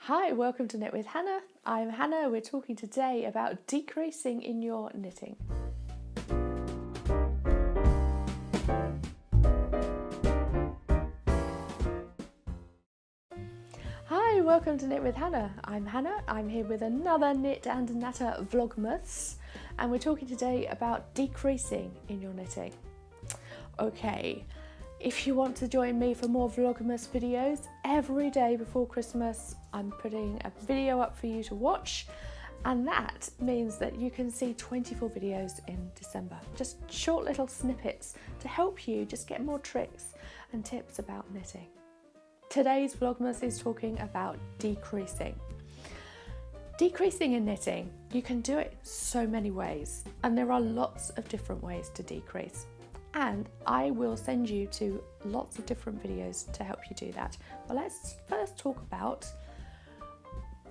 Hi, welcome to Knit with Hannah. I'm Hannah. We're talking today about decreasing in your knitting. Hi, welcome to Knit with Hannah. I'm Hannah. I'm here with another Knit and Natter Vlogmas, and we're talking today about decreasing in your knitting. Okay. If you want to join me for more Vlogmas videos, every day before Christmas I'm putting a video up for you to watch, and that means that you can see 24 videos in December. Just short little snippets to help you just get more tricks and tips about knitting. Today's Vlogmas is talking about decreasing. Decreasing in knitting, you can do it so many ways, and there are lots of different ways to decrease. And I will send you to lots of different videos to help you do that. But let's first talk about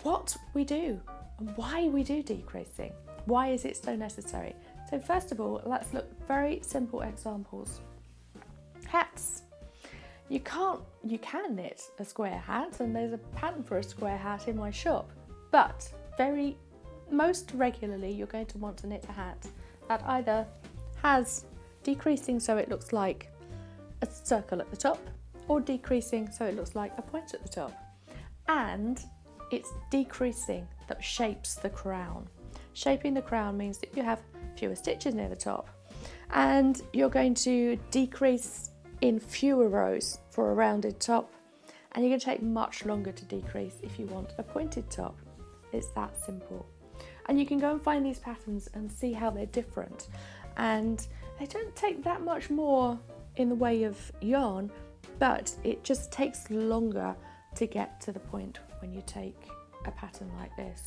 what we do and why we do decreasing. Why is it so necessary? So first of all, let's look at very simple examples. Hats. You can knit a square hat, and there's a pattern for a square hat in my shop. But most regularly, you're going to want to knit a hat that either has decreasing so it looks like a circle at the top, or decreasing so it looks like a point at the top. And it's decreasing that shapes the crown. Shaping the crown means that you have fewer stitches near the top, and you're going to decrease in fewer rows for a rounded top, and you're going to take much longer to decrease if you want a pointed top. It's that simple. And you can go and find these patterns and see how they're different, and they don't take that much more in the way of yarn, but it just takes longer to get to the point when you take a pattern like this.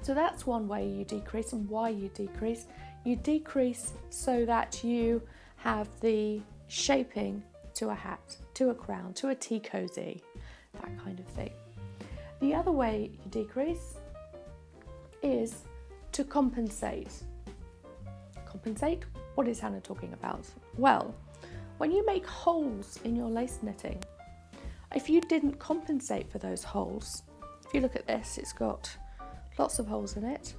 So that's one way you decrease. And why you decrease. You decrease so that you have the shaping to a hat, to a crown, to a tea cozy, that kind of thing. The other way you decrease is to compensate. Compensate? What is Hannah talking about? Well, when you make holes in your lace knitting, if you didn't compensate for those holes, if you look at this, it's got lots of holes in it.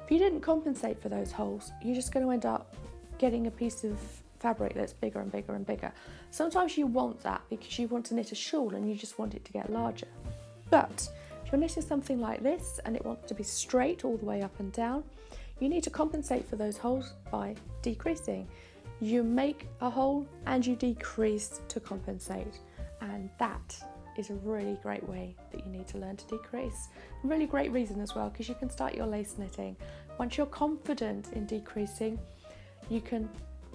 If you didn't compensate for those holes, you're just going to end up getting a piece of fabric that's bigger and bigger and bigger. Sometimes you want that because you want to knit a shawl and you just want it to get larger. But if you're knitting something like this and it wants to be straight all the way up and down, you need to compensate for those holes by decreasing. You make a hole and you decrease to compensate, and that is a really great way that you need to learn to decrease. A really great reason as well, because you can start your lace knitting. Once you're confident in decreasing, you can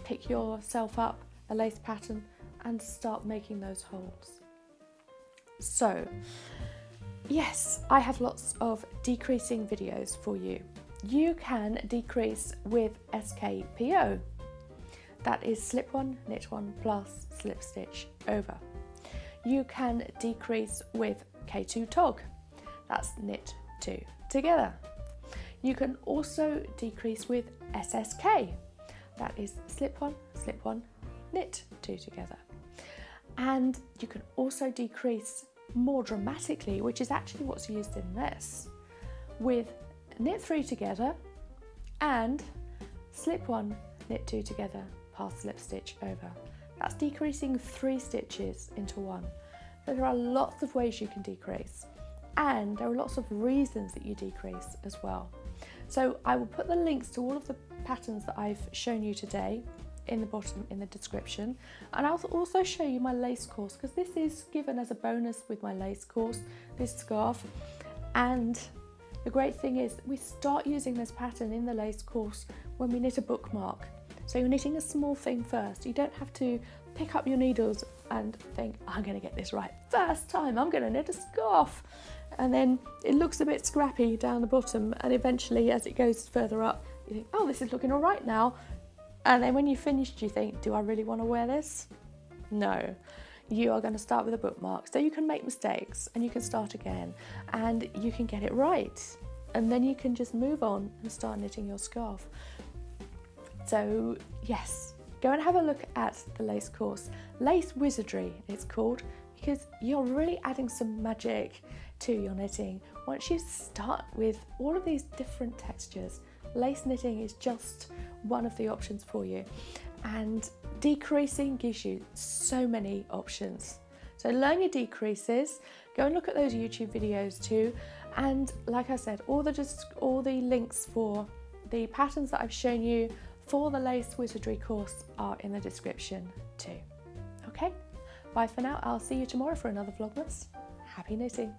pick yourself up a lace pattern and start making those holes. So yes, I have lots of decreasing videos for you. You can decrease with SKPO. That is slip one, knit one, plus slip stitch over. You can decrease with K2 tog. That's knit two together. You can also decrease with SSK. That is slip one, knit two together. And you can also decrease more dramatically, which is actually what's used in this, with knit three together and slip one, knit two together, pass slip stitch over. That's decreasing 3 stitches into one. So there are lots of ways you can decrease, and there are lots of reasons that you decrease as well. So I will put the links to all of the patterns that I've shown you today in the bottom in the description, and I'll also show you my lace course, because this is given as a bonus with my lace course, this scarf. And the great thing is we start using this pattern in the lace course when we knit a bookmark. So you're knitting a small thing first. You don't have to pick up your needles and think, I'm going to get this right first time, I'm going to knit a scarf. And then it looks a bit scrappy down the bottom, and eventually as it goes further up, you think, oh, this is looking all right now. And then when you've finished, you think, do I really want to wear this? No. You are going to start with a bookmark, so you can make mistakes and you can start again and you can get it right, and then you can just move on and start knitting your scarf. So yes, go and have a look at the lace course. Lace Wizardry it's called, because you're really adding some magic to your knitting. Once you start with all of these different textures, lace knitting is just one of the options for you, and decreasing gives you so many options. So learn your decreases, go and look at those YouTube videos too, and like I said, all the links for the patterns that I've shown you for the Lace Wizardry course are in the description too. Okay, bye for now. I'll see you tomorrow for another Vlogmas. Happy knitting!